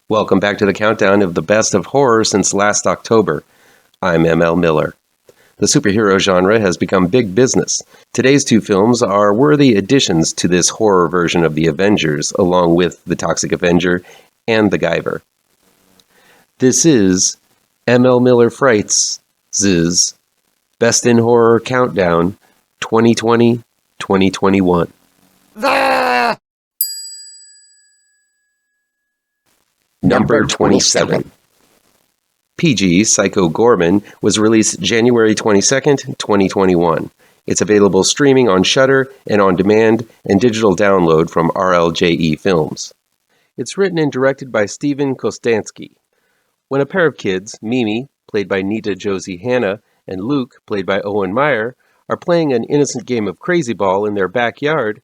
Welcome back to the countdown of the best of horror since last October. I'm M.L. Miller. The superhero genre has become big business. Today's two films are worthy additions to this horror version of the Avengers, along with The Toxic Avenger and The Guyver. This is M.L. Miller Frights' Best in Horror Countdown 2020-2021. Number 27. PG Psycho Gorman was released January 22nd, 2021. It's available streaming on Shudder and on demand and digital download from RLJE Films. It's written and directed by Steven Kostanski. When a pair of kids, Mimi, played by Nita Josie Hanna, and Luke, played by Owen Meyer, are playing an innocent game of crazy ball in their backyard,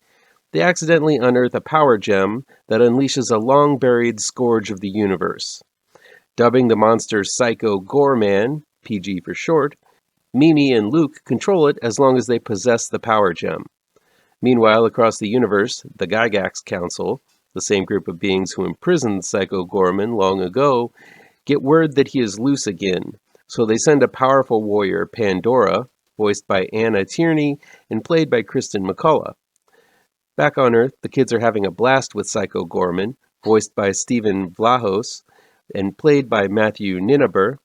they accidentally unearth a power gem that unleashes a long-buried scourge of the universe. Dubbing the monster Psycho Goreman, PG for short, Mimi and Luke control it as long as they possess the power gem. Meanwhile, across the universe, the Gygax Council, the same group of beings who imprisoned Psycho Gorman long ago, get word that he is loose again, so they send a powerful warrior, Pandora, voiced by Anna Tierney and played by Kristen McCullough. Back on Earth, the kids are having a blast with Psycho Gorman, voiced by Stephen Vlahos and played by Matthew Ninaber,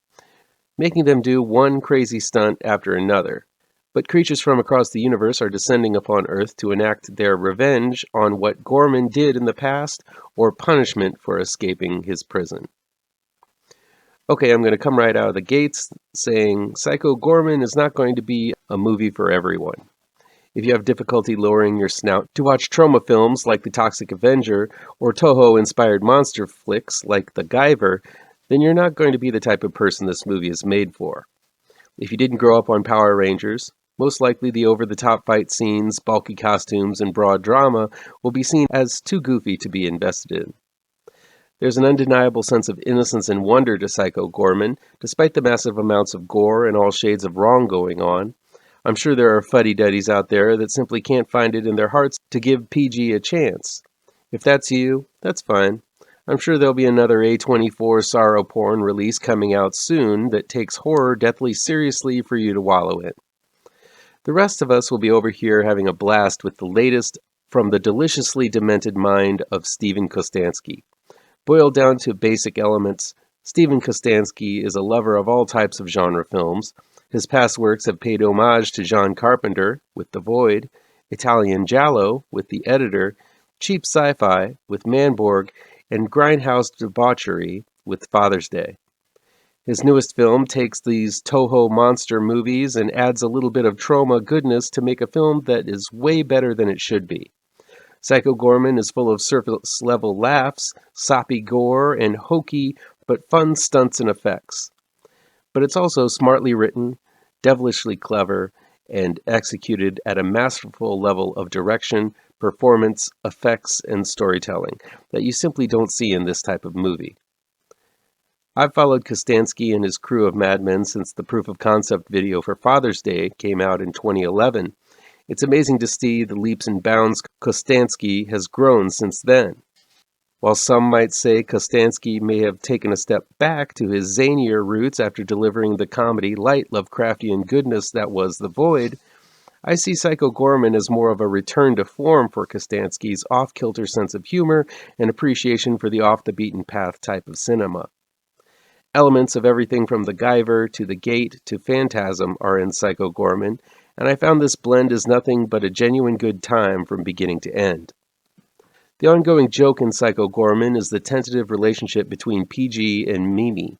making them do one crazy stunt after another. But creatures from across the universe are descending upon Earth to enact their revenge on what Gorman did in the past or punishment for escaping his prison. Okay, I'm going to come right out of the gates saying Psycho Gorman is not going to be a movie for everyone. If you have difficulty lowering your snout to watch trauma films like The Toxic Avenger or Toho-inspired monster flicks like The Guyver, then you're not going to be the type of person this movie is made for. If you didn't grow up on Power Rangers, most likely the over-the-top fight scenes, bulky costumes, and broad drama will be seen as too goofy to be invested in. There's an undeniable sense of innocence and wonder to Psycho Gorman, despite the massive amounts of gore and all shades of wrong going on. I'm sure there are fuddy-duddies out there that simply can't find it in their hearts to give PG a chance. If that's you, that's fine. I'm sure there'll be another A24 sorrow porn release coming out soon that takes horror deathly seriously for you to wallow in. The rest of us will be over here having a blast with the latest from the deliciously demented mind of Steven Kostanski. Boiled down to basic elements, Steven Kostanski is a lover of all types of genre films. His past works have paid homage to John Carpenter with The Void, Italian giallo with The Editor, cheap sci-fi with Manborg, and grindhouse debauchery with Father's Day. His newest film takes these Toho monster movies and adds a little bit of trauma goodness to make a film that is way better than it should be. Psycho Gorman is full of surface-level laughs, soppy gore, and hokey but fun stunts and effects. But it's also smartly written, devilishly clever, and executed at a masterful level of direction, performance, effects, and storytelling that you simply don't see in this type of movie. I've followed Kostanski and his crew of madmen since the proof of concept video for Father's Day came out in 2011. It's amazing to see the leaps and bounds Kostanski has grown since then. While some might say Kostanski may have taken a step back to his zanier roots after delivering the comedy light Lovecraftian goodness that was The Void, I see Psycho Gorman as more of a return to form for Kostanski's off-kilter sense of humor and appreciation for the off-the-beaten-path type of cinema. Elements of everything from The Guyver to The Gate to Phantasm are in Psycho Gorman, and I found this blend is nothing but a genuine good time from beginning to end. The ongoing joke in Psycho Gorman is the tentative relationship between PG and Mimi.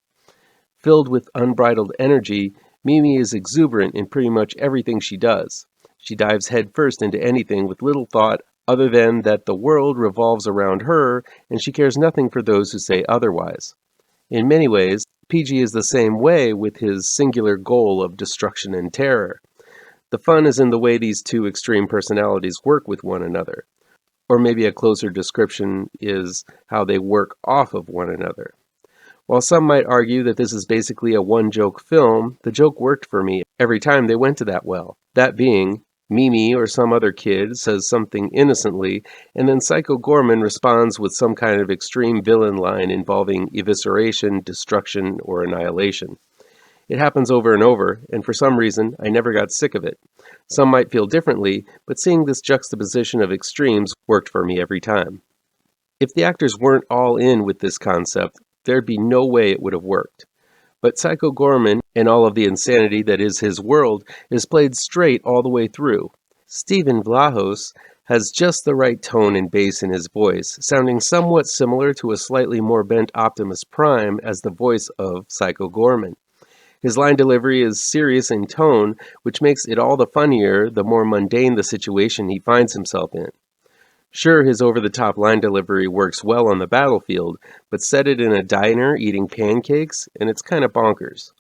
Filled with unbridled energy, Mimi is exuberant in pretty much everything she does. She dives headfirst into anything with little thought other than that the world revolves around her, and she cares nothing for those who say otherwise. In many ways, PG is the same way with his singular goal of destruction and terror. The fun is in the way these two extreme personalities work with one another. Or maybe a closer description is how they work off of one another. While some might argue that this is basically a one-joke film, the joke worked for me every time they went to that well. That being, Mimi or some other kid says something innocently, and then Psycho Gorman responds with some kind of extreme villain line involving evisceration, destruction, or annihilation. It happens over and over, and for some reason, I never got sick of it. Some might feel differently, but seeing this juxtaposition of extremes worked for me every time. If the actors weren't all in with this concept, there'd be no way it would have worked. But Psycho Gorman, and all of the insanity that is his world, is played straight all the way through. Steven Vlahos has just the right tone and bass in his voice, sounding somewhat similar to a slightly more bent Optimus Prime as the voice of Psycho Gorman. His line delivery is serious in tone, which makes it all the funnier the more mundane the situation he finds himself in. Sure, his over-the-top line delivery works well on the battlefield, but set it in a diner eating pancakes, and it's kind of bonkers.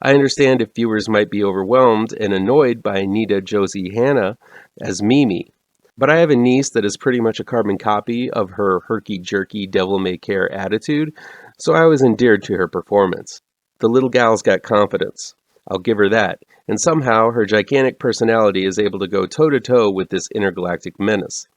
I understand if viewers might be overwhelmed and annoyed by Nita Josie Hannah as Mimi, but I have a niece that is pretty much a carbon copy of her herky-jerky, devil-may-care attitude, so I was endeared to her performance. The little gal's got confidence. I'll give her that, and somehow her gigantic personality is able to go toe-to-toe with this intergalactic menace.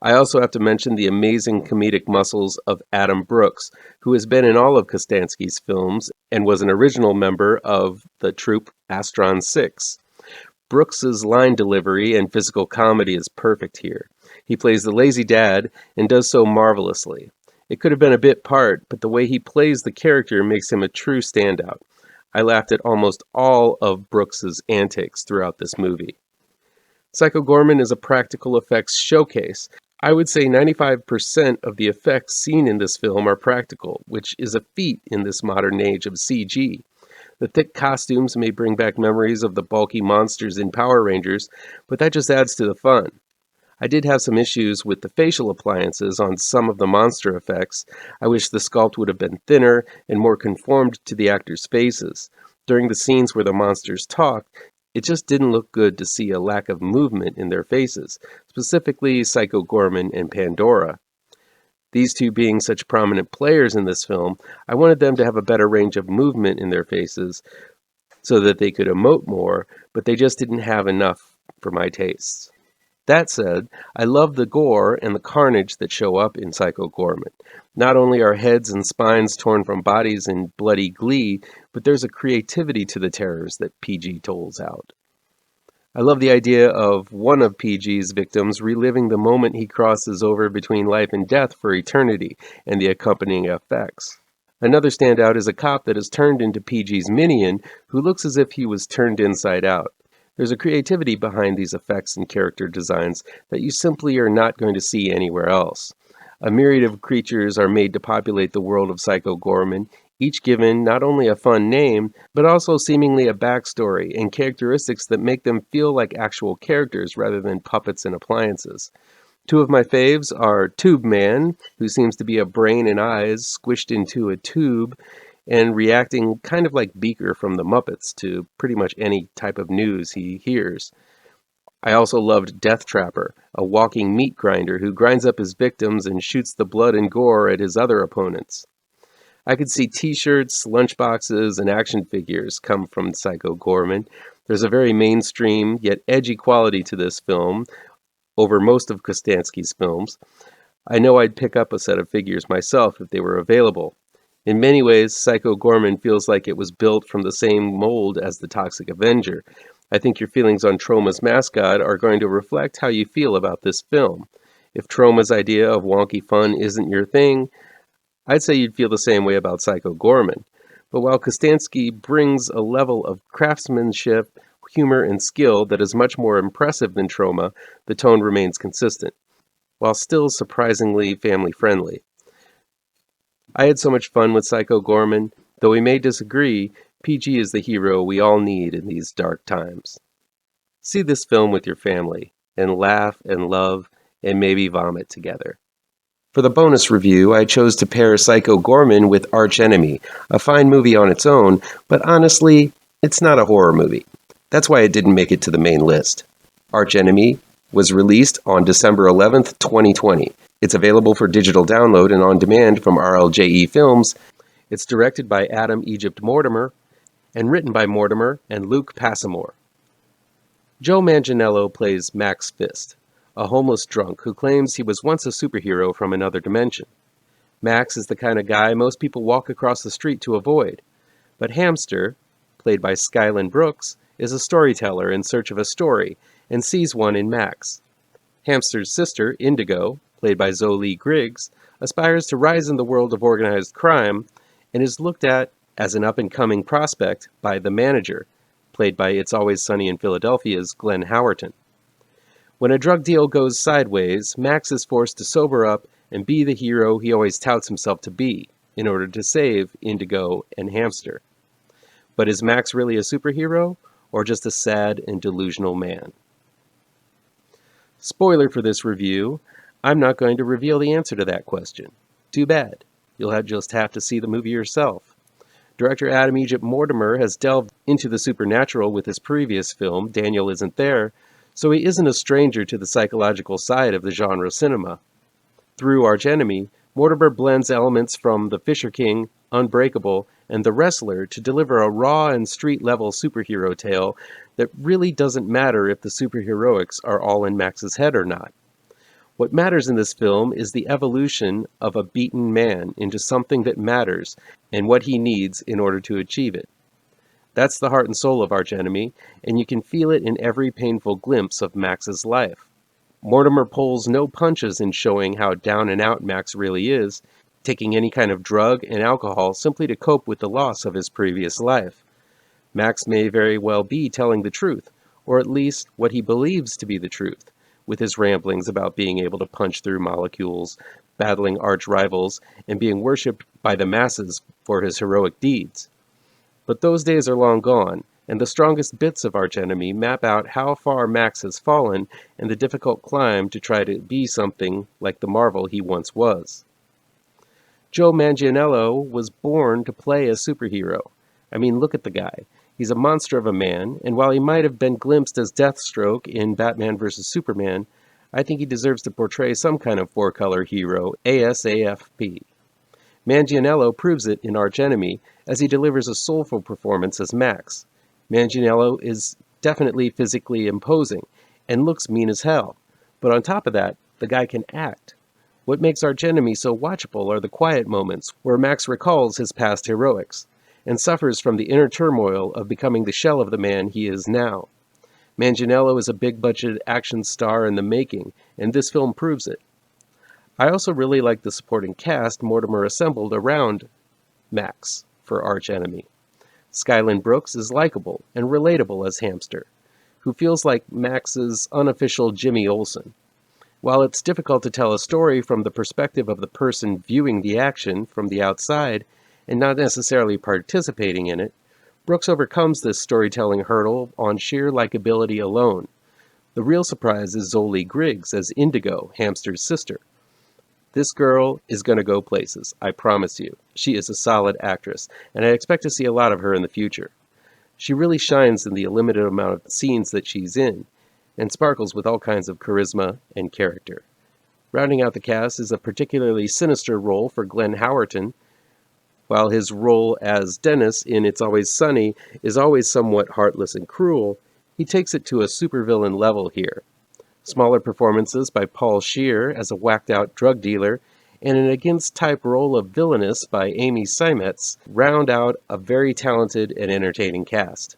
I also have to mention the amazing comedic muscles of Adam Brooks, who has been in all of Kostanski's films and was an original member of the troupe Astron 6. Brooks's line delivery and physical comedy is perfect here. He plays the lazy dad and does so marvelously. It could have been a bit part, but the way he plays the character makes him a true standout. I laughed at almost all of Brooks's antics throughout this movie. Psycho Gorman is a practical effects showcase. I would say 95% of the effects seen in this film are practical, which is a feat in this modern age of CG. The thick costumes may bring back memories of the bulky monsters in Power Rangers, but that just adds to the fun. I did have some issues with the facial appliances on some of the monster effects. I wish the sculpt would have been thinner and more conformed to the actors' faces. During the scenes where the monsters talk, it just didn't look good to see a lack of movement in their faces, specifically Psycho Gorman and Pandora. These two being such prominent players in this film, I wanted them to have a better range of movement in their faces so that they could emote more, but they just didn't have enough for my tastes. That said, I love the gore and the carnage that show up in Psycho Gorman. Not only are heads and spines torn from bodies in bloody glee, but there's a creativity to the terrors that PG doles out. I love the idea of one of PG's victims reliving the moment he crosses over between life and death for eternity, and the accompanying effects. Another standout is a cop that is turned into PG's minion, who looks as if he was turned inside out. There's a creativity behind these effects and character designs that you simply are not going to see anywhere else. A myriad of creatures are made to populate the world of Psycho Gorman, each given not only a fun name, but also seemingly a backstory and characteristics that make them feel like actual characters rather than puppets and appliances. Two of my faves are Tube Man, who seems to be a brain and eyes squished into a tube, and reacting kind of like Beaker from the Muppets to pretty much any type of news he hears. I also loved Death Trapper, a walking meat grinder who grinds up his victims and shoots the blood and gore at his other opponents. I could see t-shirts, lunchboxes, and action figures come from Psycho Gorman. There's a very mainstream yet edgy quality to this film over most of Kostanski's films. I know I'd pick up a set of figures myself if they were available. In many ways, Psycho Gorman feels like it was built from the same mold as the Toxic Avenger. I think your feelings on Troma's mascot are going to reflect how you feel about this film. If Troma's idea of wonky fun isn't your thing, I'd say you'd feel the same way about Psycho Gorman. But while Kostanski brings a level of craftsmanship, humor, and skill that is much more impressive than Troma, the tone remains consistent, while still surprisingly family-friendly. I had so much fun with Psycho Gorman. Though we may disagree, PG is the hero we all need in these dark times. See this film with your family, and laugh and love, and maybe vomit together. For the bonus review, I chose to pair Psycho Gorman with ARCHENEMY, a fine movie on its own, but honestly, it's not a horror movie. That's why it didn't make it to the main list. ARCHENEMY was released on December 11th, 2020. It's available for digital download and on demand from RLJE Films. It's directed by Adam Egypt Mortimer and written by Mortimer and Luke Passmore. Joe Manganiello plays Max Fist, a homeless drunk who claims he was once a superhero from another dimension. Max is the kind of guy most people walk across the street to avoid, but Hamster, played by Skyland Brooks, is a storyteller in search of a story and sees one in Max. Hamster's sister, Indigo, played by Zoe Griggs, aspires to rise in the world of organized crime and is looked at as an up-and-coming prospect by the manager, played by It's Always Sunny in Philadelphia's Glenn Howerton. When a drug deal goes sideways, Max is forced to sober up and be the hero he always touts himself to be in order to save Indigo and Hamster. But is Max really a superhero, or just a sad and delusional man? Spoiler for this review, I'm not going to reveal the answer to that question. Too bad. You'll just have to see the movie yourself. Director Adam Egypt Mortimer has delved into the supernatural with his previous film, Daniel Isn't There, so he isn't a stranger to the psychological side of the genre cinema. Through Archenemy, Mortimer blends elements from The Fisher King, Unbreakable, and The Wrestler to deliver a raw and street-level superhero tale that really doesn't matter if the superheroics are all in Max's head or not. What matters in this film is the evolution of a beaten man into something that matters and what he needs in order to achieve it. That's the heart and soul of Archenemy, and you can feel it in every painful glimpse of Max's life. Mortimer pulls no punches in showing how down and out Max really is, taking any kind of drug and alcohol simply to cope with the loss of his previous life. Max may very well be telling the truth, or at least what he believes to be the truth, with his ramblings about being able to punch through molecules, battling arch rivals, and being worshipped by the masses for his heroic deeds. But those days are long gone, and the strongest bits of Archenemy map out how far Max has fallen and the difficult climb to try to be something like the marvel he once was. Joe Manganiello was born to play a superhero. I mean, look at the guy. He's a monster of a man, and while he might have been glimpsed as Deathstroke in Batman vs. Superman, I think he deserves to portray some kind of four-color hero, ASAFP. Manganiello proves it in Archenemy as he delivers a soulful performance as Max. Manganiello is definitely physically imposing and looks mean as hell, but on top of that, the guy can act. What makes Archenemy so watchable are the quiet moments where Max recalls his past heroics and suffers from the inner turmoil of becoming the shell of the man he is now. Manganiello is a big-budget action star in the making, and this film proves it. I also really like the supporting cast Mortimer assembled around Max for Archenemy. Skyland Brooks is likable and relatable as Hamster, who feels like Max's unofficial Jimmy Olsen. While it's difficult to tell a story from the perspective of the person viewing the action from the outside and not necessarily participating in it, Brooks overcomes this storytelling hurdle on sheer likability alone. The real surprise is Zoe Griggs as Indigo, Hamster's sister. This girl is going to go places, I promise you. She is a solid actress, and I expect to see a lot of her in the future. She really shines in the limited amount of scenes that she's in, and sparkles with all kinds of charisma and character. Rounding out the cast is a particularly sinister role for Glenn Howerton. While his role as Dennis in It's Always Sunny is always somewhat heartless and cruel, he takes it to a supervillain level here. Smaller performances by Paul Scheer as a whacked-out drug dealer and an against-type role of villainess by Amy Seimetz round out a very talented and entertaining cast.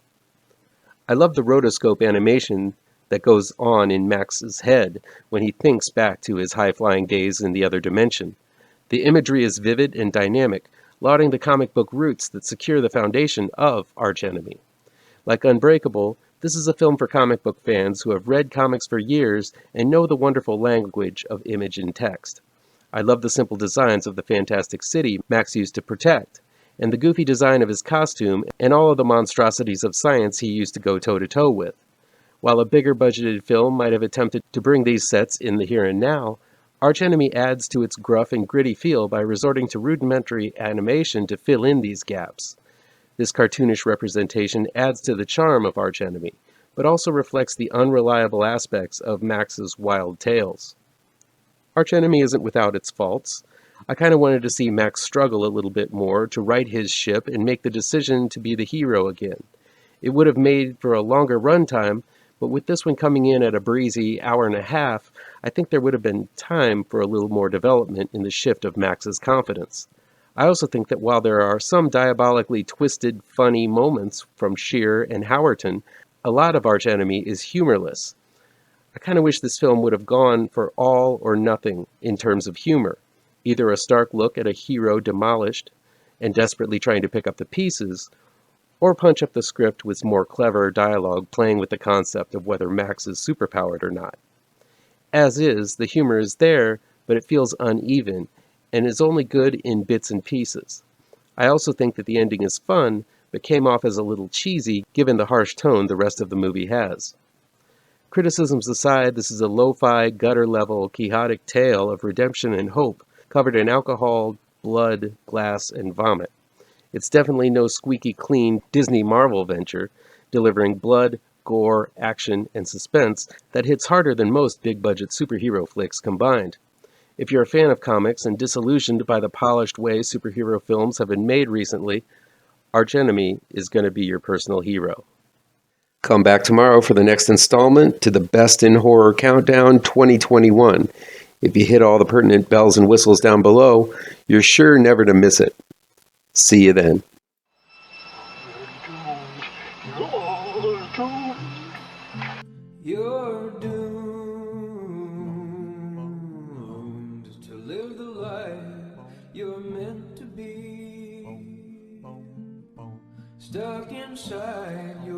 I love the rotoscope animation that goes on in Max's head when he thinks back to his high-flying days in the other dimension. The imagery is vivid and dynamic, lauding the comic book roots that secure the foundation of Archenemy. Like Unbreakable, this is a film for comic book fans who have read comics for years and know the wonderful language of image and text. I love the simple designs of the fantastic city Max used to protect, and the goofy design of his costume and all of the monstrosities of science he used to go toe-to-toe with. While a bigger budgeted film might have attempted to bring these sets in the here and now, Archenemy adds to its gruff and gritty feel by resorting to rudimentary animation to fill in these gaps. This cartoonish representation adds to the charm of Archenemy, but also reflects the unreliable aspects of Max's wild tales. Archenemy isn't without its faults. I kind of wanted to see Max struggle a little bit more to right his ship and make the decision to be the hero again. It would have made for a longer runtime, but with this one coming in at a breezy hour and a half, I think there would have been time for a little more development in the shift of Max's confidence. I also think that while there are some diabolically twisted, funny moments from Shear and Howerton, a lot of Archenemy is humorless. I kind of wish this film would have gone for all or nothing in terms of humor. Either a stark look at a hero demolished and desperately trying to pick up the pieces, or punch up the script with more clever dialogue playing with the concept of whether Max is superpowered or not. As is, the humor is there, but it feels uneven, and is only good in bits and pieces. I also think that the ending is fun, but came off as a little cheesy given the harsh tone the rest of the movie has. Criticisms aside, this is a lo-fi, gutter-level, quixotic tale of redemption and hope, covered in alcohol, blood, glass, and vomit. It's definitely no squeaky clean Disney Marvel venture, delivering blood, gore, action, and suspense that hits harder than most big-budget superhero flicks combined. If you're a fan of comics and disillusioned by the polished way superhero films have been made recently, Archenemy is going to be your personal hero. Come back tomorrow for the next installment to the Best in Horror Countdown 2021. If you hit all the pertinent bells and whistles down below, you're sure never to miss it. See you then. You're doomed to live the life you're meant to be, stuck inside your